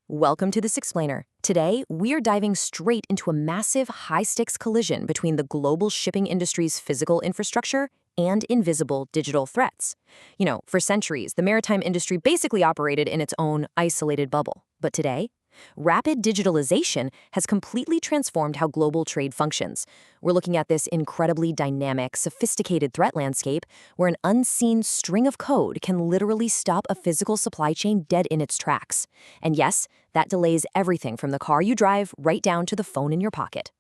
Welcome to this explainer. Today, we are diving straight into a massive, high-stakes collision between the global shipping industry's physical infrastructure and invisible digital threats. For centuries, the maritime industry basically operated in its own isolated bubble. But today, rapid digitalization has completely transformed how global trade functions. We're looking at this incredibly dynamic, sophisticated threat landscape where an unseen string of code can literally stop a physical supply chain dead in its tracks. And yes, that delays everything from the car you drive right down to the phone in your pocket.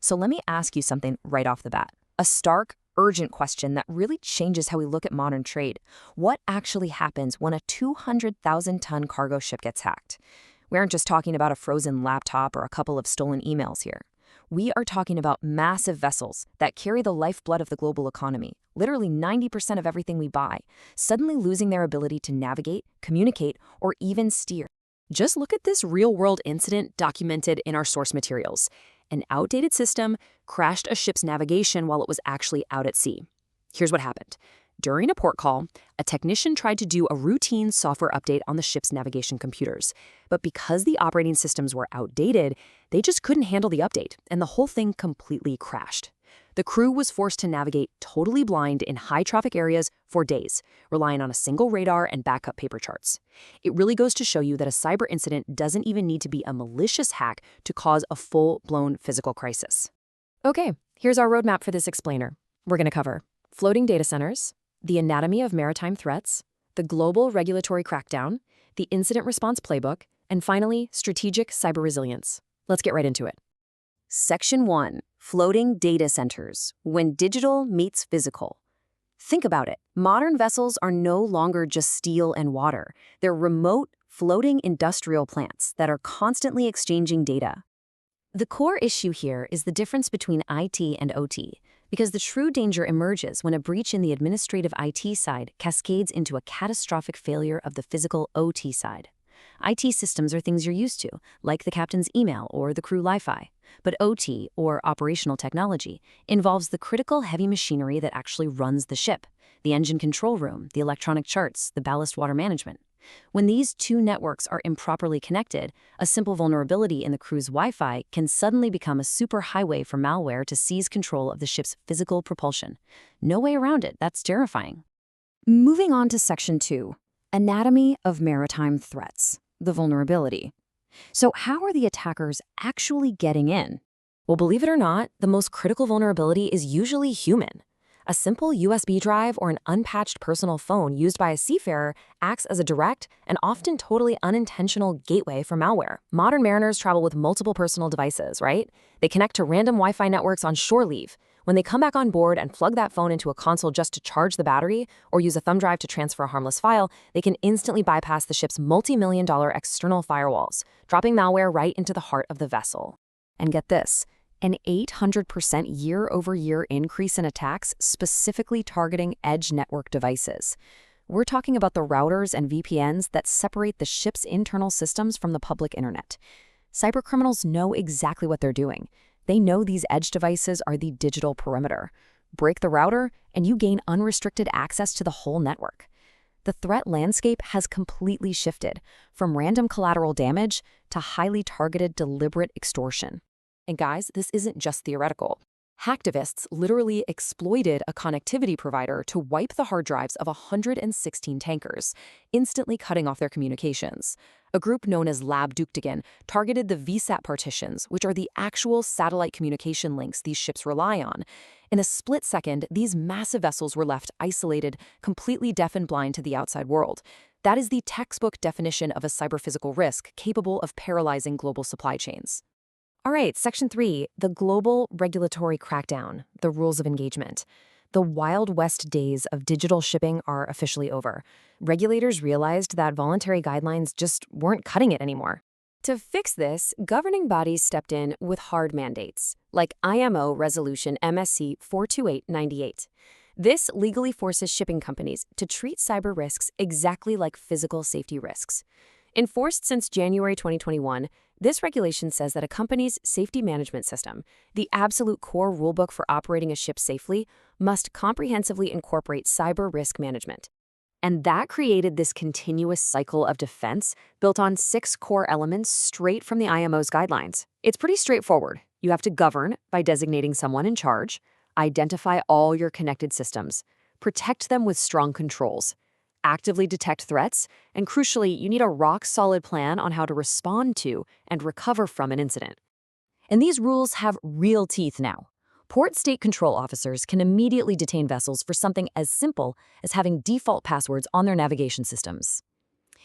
So let me ask you something right off the bat. A stark, urgent question that really changes how we look at modern trade. What actually happens when a 200,000-ton cargo ship gets hacked? We aren't just talking about a frozen laptop or a couple of stolen emails here. We are talking about massive vessels that carry the lifeblood of the global economy, literally 90% of everything we buy, suddenly losing their ability to navigate, communicate, or even steer. Just look at this real-world incident documented in our source materials. An outdated system crashed a ship's navigation while it was actually out at sea. Here's what happened. During a port call, a technician tried to do a routine software update on the ship's navigation computers. But because the operating systems were outdated, they just couldn't handle the update, and the whole thing completely crashed. The crew was forced to navigate totally blind in high-traffic areas for days, relying on a single radar and backup paper charts. It really goes to show you that a cyber incident doesn't even need to be a malicious hack to cause a full-blown physical crisis. Okay, here's our roadmap for this explainer. We're going to cover floating data centers, the anatomy of maritime threats, the global regulatory crackdown, the incident response playbook, and finally, strategic cyber resilience. Let's get right into it. Section 1. Floating data centers, when digital meets physical. Think about it. Modern vessels are no longer just steel and water. They're remote, floating industrial plants that are constantly exchanging data. The core issue here is the difference between IT and OT, because the true danger emerges when a breach in the administrative IT side cascades into a catastrophic failure of the physical OT side. IT systems are things you're used to, like the captain's email or the crew Wi-Fi. But OT, or operational technology, involves the critical heavy machinery that actually runs the ship, the engine control room, the electronic charts, the ballast water management. When these two networks are improperly connected, a simple vulnerability in the crew's Wi-Fi can suddenly become a superhighway for malware to seize control of the ship's physical propulsion. No way around it. That's terrifying. Moving on to Section 2, Anatomy of Maritime Threats, the vulnerability. So how are the attackers actually getting in? Well, believe it or not, the most critical vulnerability is usually human. A simple USB drive or an unpatched personal phone used by a seafarer acts as a direct and often totally unintentional gateway for malware. Modern mariners travel with multiple personal devices, right? They connect to random Wi-Fi networks on shore leave. When they come back on board and plug that phone into a console just to charge the battery or use a thumb drive to transfer a harmless file, they can instantly bypass the ship's multi-million-dollar external firewalls, dropping malware right into the heart of the vessel. And get this. An 800% year-over-year increase in attacks specifically targeting edge network devices. We're talking about the routers and VPNs that separate the ship's internal systems from the public internet. Cybercriminals know exactly what they're doing. They know these edge devices are the digital perimeter. Break the router, and you gain unrestricted access to the whole network. The threat landscape has completely shifted, from random collateral damage to highly targeted deliberate extortion. And guys, this isn't just theoretical. Hacktivists literally exploited a connectivity provider to wipe the hard drives of 116 tankers, instantly cutting off their communications. A group known as Lab Duktigan targeted the VSAT partitions, which are the actual satellite communication links these ships rely on. In a split second, these massive vessels were left isolated, completely deaf and blind to the outside world. That is the textbook definition of a cyber-physical risk capable of paralyzing global supply chains. All right, Section 3, the global regulatory crackdown, the rules of engagement. The Wild West days of digital shipping are officially over. Regulators realized that voluntary guidelines just weren't cutting it anymore. To fix this, governing bodies stepped in with hard mandates, like IMO Resolution MSC 42898. This legally forces shipping companies to treat cyber risks exactly like physical safety risks. Enforced since January 2021, this regulation says that a company's safety management system, the absolute core rulebook for operating a ship safely, must comprehensively incorporate cyber risk management. And that created this continuous cycle of defense built on 6 core elements straight from the IMO's guidelines. It's pretty straightforward. You have to govern by designating someone in charge, identify all your connected systems, protect them with strong controls, actively detect threats, and crucially, you need a rock-solid plan on how to respond to and recover from an incident. And these rules have real teeth now. Port state control officers can immediately detain vessels for something as simple as having default passwords on their navigation systems.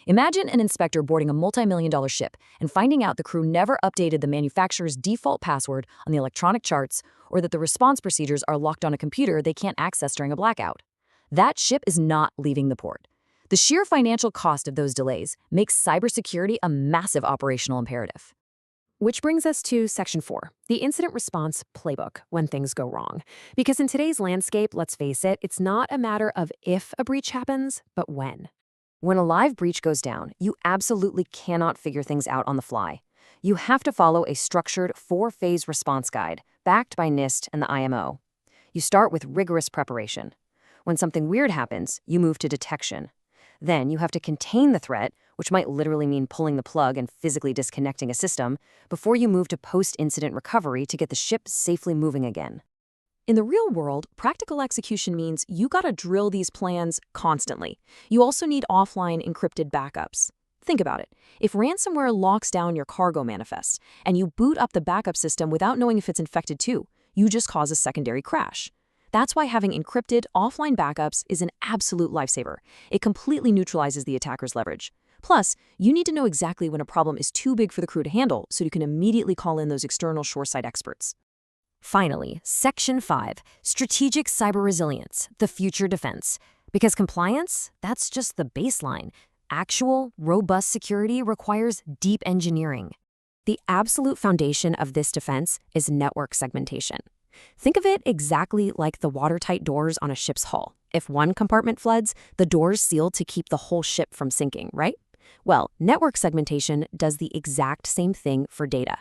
Imagine an inspector boarding a multi-million-dollar ship and finding out the crew never updated the manufacturer's default password on the electronic charts or that the response procedures are locked on a computer they can't access during a blackout. That ship is not leaving the port. The sheer financial cost of those delays makes cybersecurity a massive operational imperative. Which brings us to Section 4, the incident response playbook when things go wrong. Because in today's landscape, let's face it, it's not a matter of if a breach happens, but when. When a live breach goes down, you absolutely cannot figure things out on the fly. You have to follow a structured 4-phase response guide, backed by NIST and the IMO. You start with rigorous preparation. When something weird happens, you move to detection. Then you have to contain the threat, which might literally mean pulling the plug and physically disconnecting a system, before you move to post-incident recovery to get the ship safely moving again. In the real world, practical execution means you gotta drill these plans constantly. You also need offline encrypted backups. Think about it. If ransomware locks down your cargo manifest, and you boot up the backup system without knowing if it's infected too, you just cause a secondary crash. That's why having encrypted offline backups is an absolute lifesaver. It completely neutralizes the attacker's leverage. Plus, you need to know exactly when a problem is too big for the crew to handle so you can immediately call in those external shoreside experts. Finally, Section 5, Strategic Cyber Resilience, the future defense. Because compliance, that's just the baseline. Actual, robust security requires deep engineering. The absolute foundation of this defense is network segmentation. Think of it exactly like the watertight doors on a ship's hull. If one compartment floods, the door's sealed to keep the whole ship from sinking, right? Well, network segmentation does the exact same thing for data.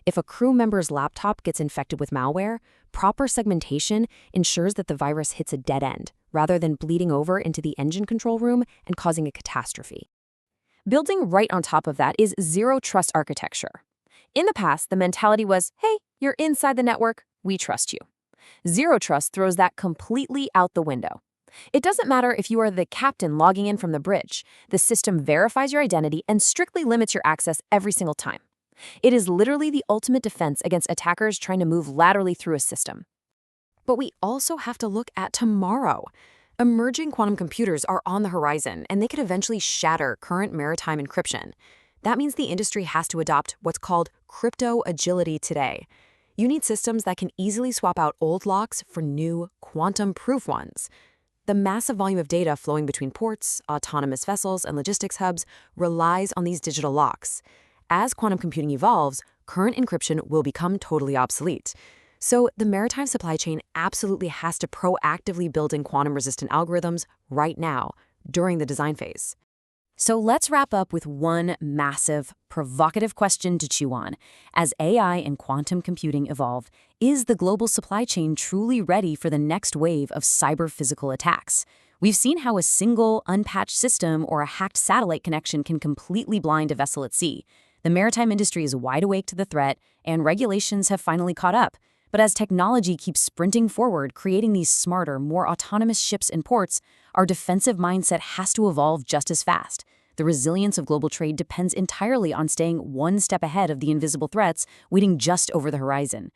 If a crew member's laptop gets infected with malware, proper segmentation ensures that the virus hits a dead end, rather than bleeding over into the engine control room and causing a catastrophe. Building right on top of that is zero-trust architecture. In the past, the mentality was, hey, you're inside the network, we trust you. Zero trust throws that completely out the window. It doesn't matter if you are the captain logging in from the bridge. The system verifies your identity and strictly limits your access every single time. It is literally the ultimate defense against attackers trying to move laterally through a system. But we also have to look at tomorrow. Emerging quantum computers are on the horizon, and they could eventually shatter current maritime encryption. That means the industry has to adopt what's called crypto agility today. You need systems that can easily swap out old locks for new, quantum-proof ones. The massive volume of data flowing between ports, autonomous vessels, and logistics hubs relies on these digital locks. As quantum computing evolves, current encryption will become totally obsolete. So the maritime supply chain absolutely has to proactively build in quantum-resistant algorithms right now, during the design phase. So let's wrap up with one massive, provocative question to chew on. As AI and quantum computing evolve, is the global supply chain truly ready for the next wave of cyber-physical attacks? We've seen how a single, unpatched system or a hacked satellite connection can completely blind a vessel at sea. The maritime industry is wide awake to the threat, and regulations have finally caught up. But as technology keeps sprinting forward, creating these smarter, more autonomous ships and ports, our defensive mindset has to evolve just as fast. The resilience of global trade depends entirely on staying one step ahead of the invisible threats waiting just over the horizon.